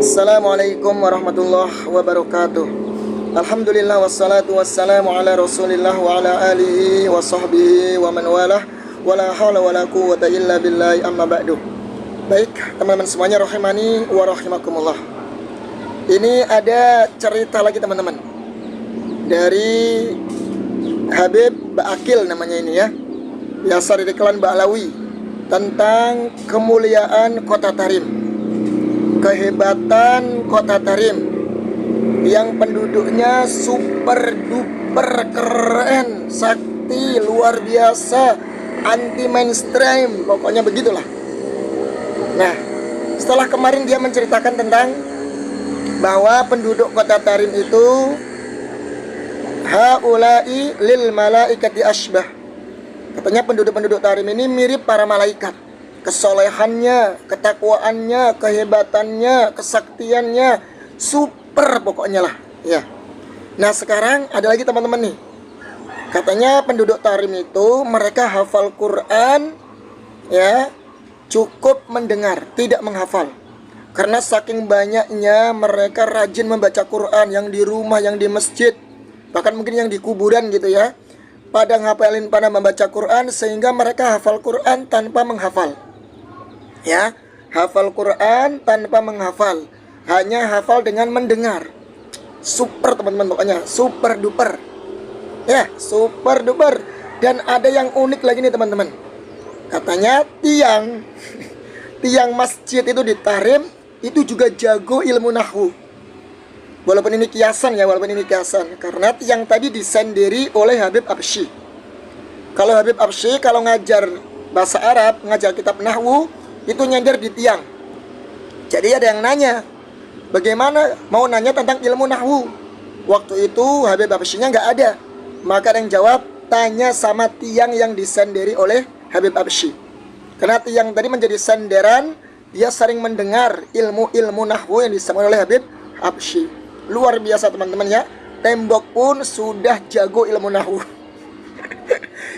Assalamualaikum warahmatullahi wabarakatuh. Alhamdulillah wassalatu wassalamu ala rasulillah wa ala alihi wa sahbihi wa man walah. Wala hawla wala quwwata illa billahi amma ba'du. Baik teman-teman semuanya, rahimani wa rahimakumullah. Ini ada cerita lagi teman-teman, dari Habib Ba'akil namanya ini ya, biasa dari klan Ba'alawi, tentang kemuliaan kota Tarim, kehebatan kota Tarim yang penduduknya super duper keren, sakti, luar biasa, anti mainstream, pokoknya begitulah. Nah, setelah kemarin dia menceritakan tentang bahwa penduduk kota Tarim itu haula'i lil malaikati asbah. Katanya penduduk-penduduk Tarim ini mirip para malaikat. Kesolehannya, ketakwaannya, kehebatannya, kesaktiannya super pokoknya lah ya. Nah sekarang ada lagi teman-teman nih, katanya penduduk Tarim itu mereka hafal Quran ya, cukup mendengar, tidak menghafal. Karena saking banyaknya mereka rajin membaca Quran, yang di rumah, yang di masjid, bahkan mungkin yang di kuburan gitu ya, pada ngapalin, pada membaca Quran, sehingga mereka hafal Quran tanpa menghafal ya, hafal Quran tanpa menghafal, hanya hafal dengan mendengar. Super teman-teman, pokoknya super duper ya, super duper. Dan ada yang unik lagi nih teman-teman, katanya tiang tiang masjid itu di Tarim itu juga jago ilmu nahwu. Walaupun ini kiasan ya, walaupun ini kiasan, karena tiang tadi disendiri oleh Habib Absy. Kalau Habib Absy kalau ngajar bahasa Arab, ngajar kitab nahwu, itu nyender di tiang. Jadi ada yang nanya, bagaimana mau nanya tentang ilmu nahwu? Waktu itu Habib Absy-nya nggak ada. Maka ada yang jawab, tanya sama tiang yang disendiri oleh Habib Absy. Karena tiang tadi menjadi senderan, dia sering mendengar ilmu-ilmu nahwu yang disampaikan oleh Habib Absy. Luar biasa teman-teman ya, tembok pun sudah jago ilmu nahwu.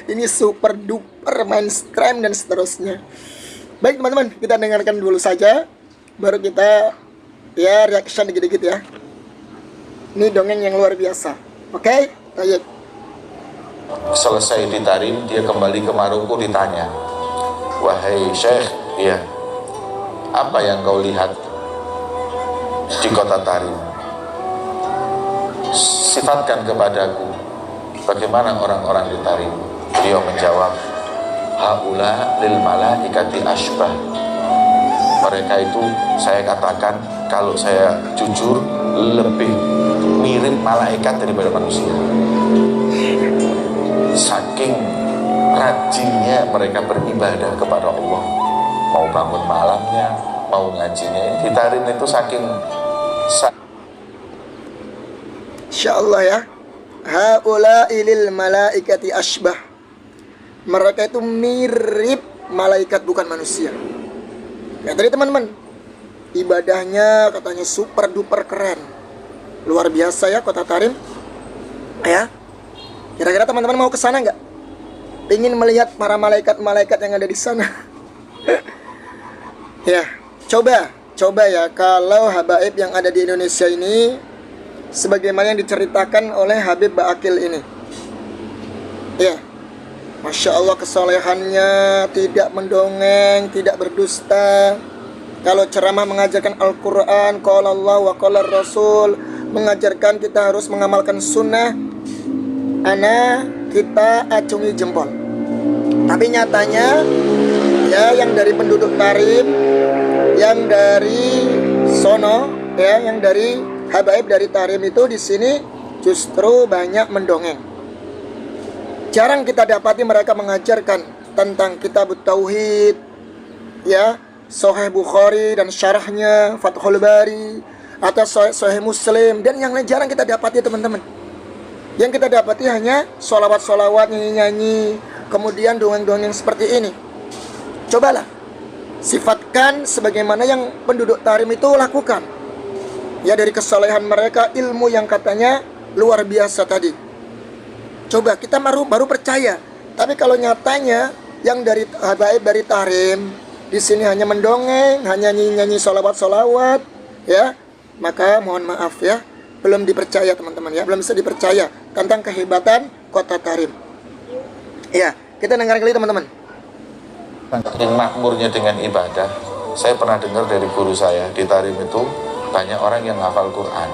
Ini super duper mainstream dan seterusnya. Baik teman-teman, kita dengarkan dulu saja, baru kita ya reaction dikit-dikit ya. Ini dongeng yang luar biasa. Oke, baik. Selesai di Tarim, dia kembali ke Maroko, ditanya, wahai Syekh, ya, apa yang kau lihat di kota Tarim? Sifatkan kepadaku bagaimana orang-orang di Tarim. Beliau menjawab, haula lil malaikati asbah. Mereka itu, saya katakan, kalau saya jujur, lebih mirip malaikat daripada manusia. Saking rajinnya mereka beribadah kepada Allah, mau bangun malamnya, mau ngajinya. Di Tarim itu saking Insyaallah ya, haula lil malaikati asbah. Mereka itu mirip malaikat, bukan manusia. Ya tadi teman-teman, ibadahnya katanya super duper keren, luar biasa ya kota Tarim ya. Kira-kira teman-teman mau ke sana nggak? Ingin melihat para malaikat-malaikat yang ada di sana? Ya, coba ya, kalau habaib yang ada di Indonesia ini sebagaimana yang diceritakan oleh Habib Ba'akil ini ya, Masya Allah kesolehannya, tidak mendongeng, tidak berdusta. Kalau ceramah mengajarkan Al-Quran, qala Allah wa qala Rasul, mengajarkan kita harus mengamalkan sunnah, kita acungi jempol. Tapi nyatanya ya, yang dari penduduk Tarim, yang dari sono ya, yang dari habaib dari Tarim itu di sini justru banyak mendongeng. Jarang kita dapati mereka mengajarkan tentang kitab tauhid ya, Sahih Bukhari dan syarahnya, Fathul Bari, atau Sahih Muslim, dan yang lain jarang kita dapati teman-teman. Yang kita dapati hanya sholawat-sholawat, nyanyi-nyanyi, kemudian dongeng-dongeng seperti ini. Cobalah sifatkan sebagaimana yang penduduk Tarim itu lakukan ya, dari kesolehan mereka, ilmu yang katanya luar biasa tadi. Coba kita baru percaya. Tapi kalau nyatanya yang dari habaib dari Tarim di sini hanya mendongeng, hanya nyanyi-nyanyi sholawat-sholawat ya, maka mohon maaf ya, belum dipercaya teman-teman ya, belum bisa dipercaya tentang kehebatan kota Tarim. Ya, kita dengar kali teman-teman. Saking makmurnya dengan ibadah, saya pernah dengar dari guru saya di Tarim itu banyak orang yang hafal Quran,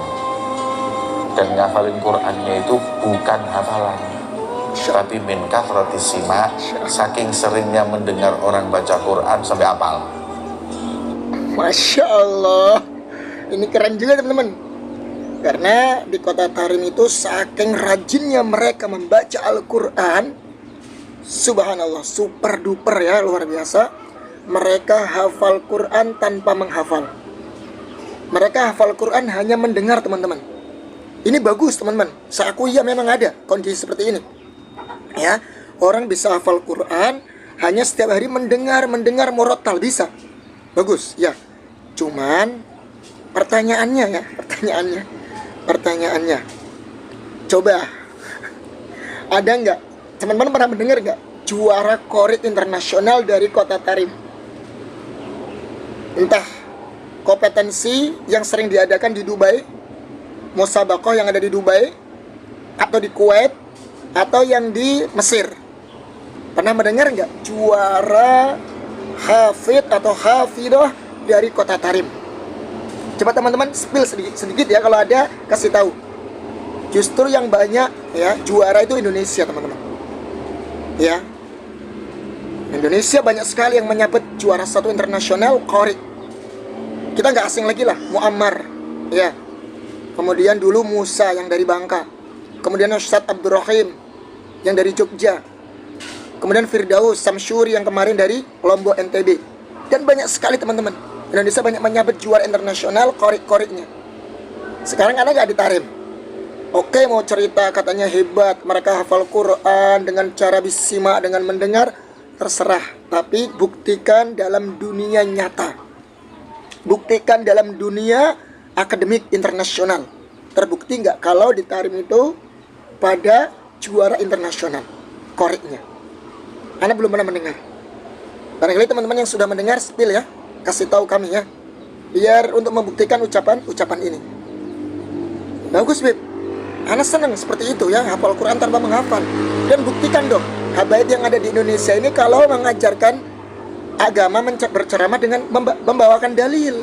dan ngafalin Qurannya itu bukan hafalan, tapi min kathratis sima, saking seringnya mendengar orang baca Quran sampai hafal. Masya Allah, ini keren juga teman-teman. Karena di kota Tarim itu saking rajinnya mereka membaca Al-Quran, subhanallah, super duper ya, luar biasa. Mereka hafal Quran tanpa menghafal. Mereka hafal Quran hanya mendengar teman-teman. Ini bagus teman-teman, saya akui ya memang ada kondisi seperti ini ya, orang bisa hafal Quran hanya setiap hari mendengar murattal, bisa, bagus ya. Cuman pertanyaannya, coba ada nggak teman-teman pernah mendengar nggak juara Qorik internasional dari kota Tarim? Entah kompetensi yang sering diadakan di Dubai, musabakoh yang ada di Dubai, atau di Kuwait, atau yang di Mesir. Pernah mendengar nggak juara hafid atau hafidah dari kota Tarim? Coba teman-teman spill sedikit ya, kalau ada kasih tahu. Justru yang banyak ya juara itu Indonesia teman-teman. Ya, Indonesia banyak sekali yang menyabet juara 1 internasional Qorik. Kita nggak asing lagi lah, Muammar ya. Kemudian dulu Musa yang dari Bangka, kemudian Ustadz Abdurrahim yang dari Jogja, kemudian Firdaus Samsyuri yang kemarin dari Lombok NTB, dan banyak sekali teman-teman. Indonesia banyak menyabet juara internasional Qorik-Qoriknya. Sekarang ada nggak di Tarim? Oke, mau cerita katanya hebat, mereka hafal Quran dengan cara bisimak, dengan mendengar, terserah. Tapi buktikan dalam dunia nyata, buktikan dalam dunia akademik internasional. Terbukti nggak kalau di Tarim itu pada juara internasional Qoriknya? Anda belum pernah mendengar. Barangkali teman-teman yang sudah mendengar spill ya, kasih tahu kami ya, biar untuk membuktikan ucapan ini. Bagus Beb, Anda senang seperti itu ya, hafal Quran tanpa menghafal. Dan buktikan dong, habaib yang ada di Indonesia ini kalau mengajarkan agama berceramah dengan membawakan dalil.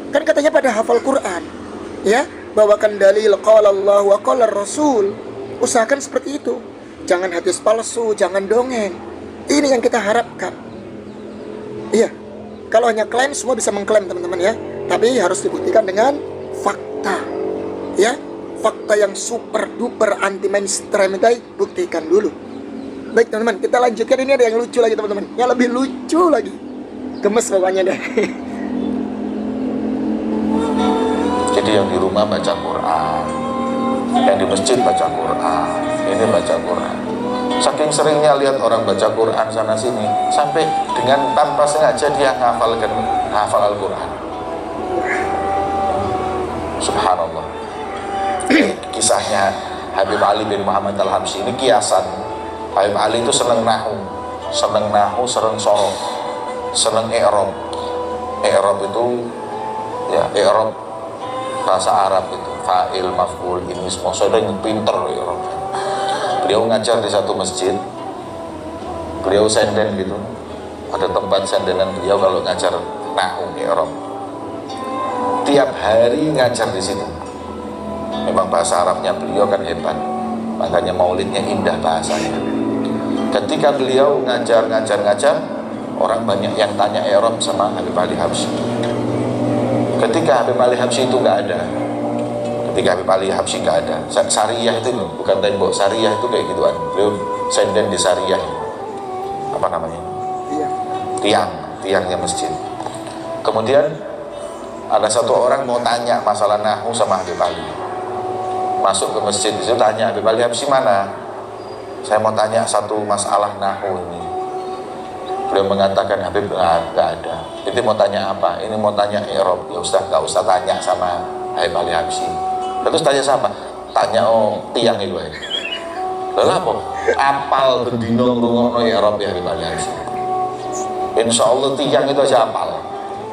Kan katanya pada hafal Quran ya, bawakan dalil qala Allah wa qala Rasul. Usahakan seperti itu. Jangan hadis palsu, jangan dongeng. Ini yang kita harapkan. Iya. Kalau hanya klaim, semua bisa mengklaim teman-teman ya, tapi harus dibuktikan dengan fakta ya. Fakta yang super duper anti mainstream itu buktikan dulu. Baik teman-teman, kita lanjutkan. Ini ada yang lucu lagi teman-teman, yang lebih lucu lagi, gemes pokoknya deh. Jadi yang di rumah baca Quran, yang di masjid baca Quran, ini baca Quran. Saking seringnya lihat orang baca Quran sana sini, sampai dengan tanpa sengaja dia hafal Al-Quran. Subhanallah. Kisahnya Habib Ali bin Muhammad Al-Habsyi ini kiasan. Habib Ali itu seneng nahu, seneng sorof, seneng i'rab. I'rab itu ya, i'rab bahasa Arab itu fa'il, maf'ul, ini semua sudah yang pinter i'rab. Beliau ngajar di satu masjid, beliau senden gitu, ada tempat sendenan beliau kalau ngajar nahu i'rab. Tiap hari ngajar di situ. Memang bahasa Arabnya beliau kan hebat, makanya maulidnya indah bahasanya. Ketika beliau ngajar, orang banyak yang tanya i'rab sama Habib Ali Habsyi. Ketika Habib Ali Habsyi itu nggak ada, Sariyah itu bukan tembok, Sariyah itu kayak gituan. Beliau senden di Sariyah, apa namanya? Tiangnya masjid. Kemudian ada satu orang mau tanya masalah nahu sama Habib Ali. Masuk ke masjid, itu tanya Habib Ali Habsyi mana? Saya mau tanya satu masalah nahu ini. Beliau mengatakan Habib nggak ada. Itu mau tanya apa? Ini mau tanya i'rab. Ya Ustaz, nggak usah tanya sama Habib Ali Habsyi. Terus tanya siapa? Tanya tiang itu ya. Lalu apa? Apal bendino ngrungokno i'rab ya Habib Ali Habsyi. Insya Allah tiang itu aja apal.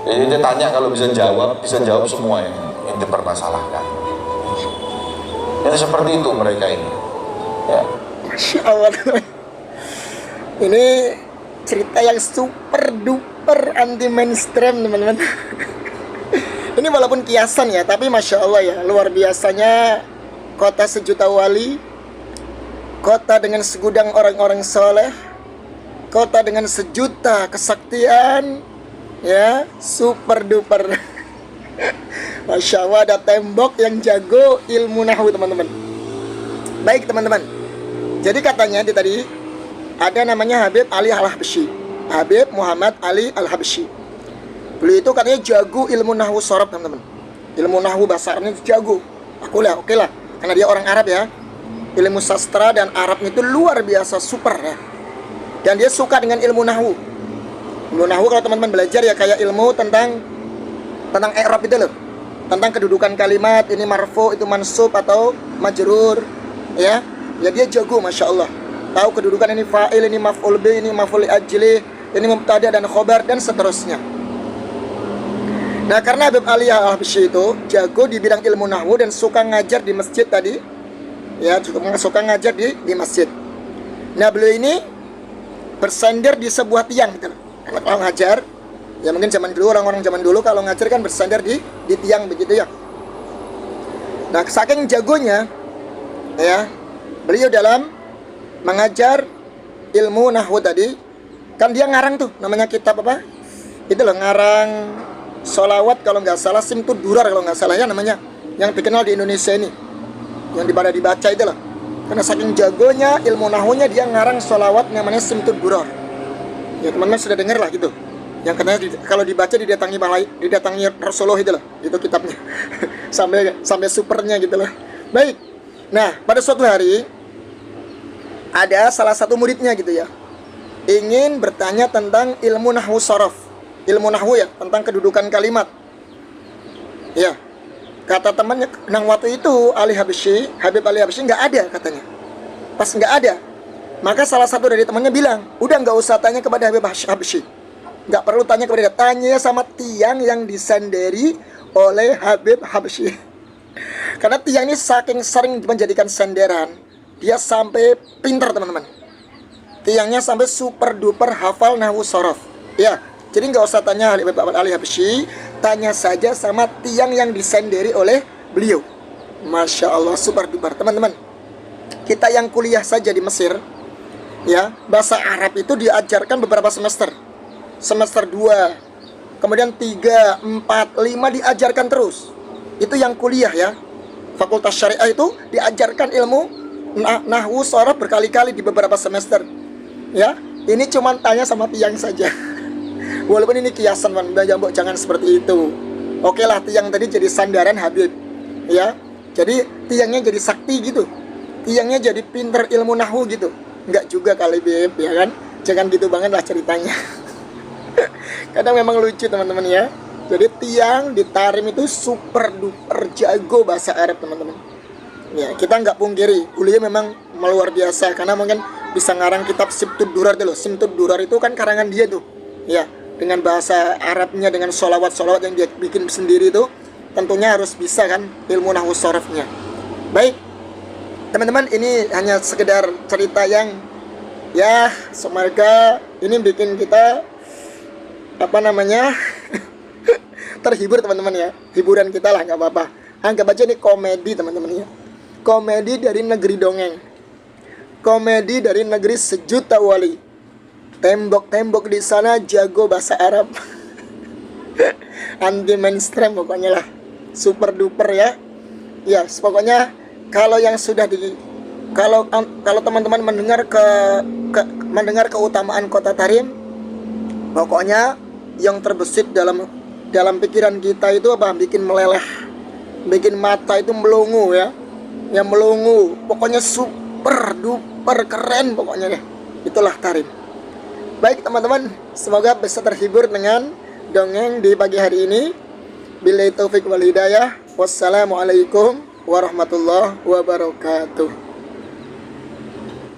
Jadi dia tanya, kalau bisa jawab semua yang dipermasalahkan. Jadi seperti itu mereka ini. Ya. Masya Allah. Ini cerita yang super duper anti mainstream teman-teman. Ini walaupun kiasan ya, tapi Masya Allah ya, luar biasanya kota sejuta wali, kota dengan segudang orang-orang soleh, kota dengan sejuta kesaktian, ya, super duper. Masya Allah, ada tembok yang jago ilmu nahwu teman-teman. Baik teman-teman, jadi katanya tadi ada namanya Habib Ali Al-Habsyi, Habib Muhammad Ali Al-Habsyi. Beliau itu katanya jago ilmu nahwu sorof teman-teman. Ilmu nahwu bahasa Arabnya jago. Oke lah, karena dia orang Arab ya. Ilmu sastra dan Arabnya itu luar biasa super ya. Dan dia suka dengan ilmu nahwu. Ilmu nahwu kalau teman-teman belajar ya kayak ilmu tentang i'rab itu loh. Tentang kedudukan kalimat, ini marfu, itu mansub atau majrur, ya. Ya dia jago Masya Allah. Tahu kedudukan ini fa'il, ini maf'ul bi, ini maf'ul ajli, ini mubtada dan khobar dan seterusnya. Nah, karena Habib Ali Al-Habsyi itu jago di bidang ilmu nahwu dan suka ngajar di masjid tadi. Ya, suka ngajar di masjid. Nah, beliau ini bersandar di sebuah tiang gitu. Kalau ngajar, ya mungkin orang-orang zaman dulu kalau ngajar kan bersandar di tiang begitu ya. Nah, saking jagonya ya, beliau dalam mengajar ilmu nahwu tadi, kan dia ngarang tuh, namanya kitab apa? Itu loh, ngarang sholawat kalau nggak salah, Simtud Durar kalau nggak salah ya namanya, yang dikenal di Indonesia ini, yang pada dibaca itu loh. Karena saking jagonya ilmu nahwunya, dia ngarang sholawat namanya Simtud Durar. Ya teman-teman sudah dengar lah gitu. Yang karena kalau dibaca didatangi Rasulullah itu loh, itu kitabnya. sampai supernya gitu loh. Baik. Nah, pada suatu hari ada salah satu muridnya gitu ya, ingin bertanya tentang ilmu nahwu sorof, ilmu nahwu ya, tentang kedudukan kalimat. Ya, kata temannya, nang waktu itu Habib Ali Habsyi nggak ada katanya. Pas nggak ada, maka salah satu dari temannya bilang, udah nggak usah tanya kepada Habib Habsyi, nggak perlu tanya kepada dia, tanya sama tiang yang disanderi oleh Habib Habsyi. Karena tiang ini saking sering menjadikan sandaran, dia sampai pintar teman-teman. Tiangnya sampai super duper hafal nahwu sorof. Ya, jadi nggak usah tanya Habib Ali Habsyi, tanya saja sama tiang yang disendiri oleh beliau. Masya Allah, super duper teman-teman. Kita yang kuliah saja di Mesir, ya, bahasa Arab itu diajarkan beberapa semester. Semester 2, kemudian 3, 4, 5 diajarkan terus. Itu yang kuliah ya. Fakultas Syariah itu diajarkan ilmu nahwu sorof berkali-kali di beberapa semester. Ya, ini cuma tanya sama tiang saja. Walaupun ini kiasan, jangan seperti itu. Oke lah, tiang tadi jadi sandaran Habib, ya. Jadi tiangnya jadi sakti gitu. Tiangnya jadi pinter ilmu nahwu gitu. Enggak juga kali Beb, ya kan? Jangan gitu banget lah ceritanya. Kadang memang lucu teman-teman ya. Jadi tiang di Tarim itu super duper jago bahasa Arab teman-teman. Ya, kita nggak pungkiri, beliau memang luar biasa karena mungkin bisa ngarang kitab Simtud Durar itu loh. Simtud Durar itu kan karangan dia tuh. Ya, dengan bahasa Arabnya, dengan sholawat-sholawat yang dia bikin sendiri itu, tentunya harus bisa kan ilmu nahwu sorofnya. Baik, teman-teman, ini hanya sekedar cerita yang ya semoga ini bikin kita terhibur teman-teman ya. Hiburan kita lah, nggak apa-apa. Anggap aja ini komedi teman-teman ya. Komedi dari negeri dongeng, komedi dari negeri sejuta wali. Tembok-tembok di sana jago bahasa Arab. Anti mainstream pokoknya lah, super duper ya. Ya, pokoknya kalau yang sudah kalau teman-teman mendengar keutamaan kota Tarim, pokoknya yang terbesit dalam pikiran kita itu apa? Bikin meleleh, bikin mata itu melongo ya. Yang melongo, pokoknya super duper keren pokoknya deh. Itulah Tarim. Baik teman-teman, semoga bisa terhibur dengan dongeng di pagi hari ini. Billahi taufik wal hidayah. Wassalamualaikum warahmatullahi wabarakatuh.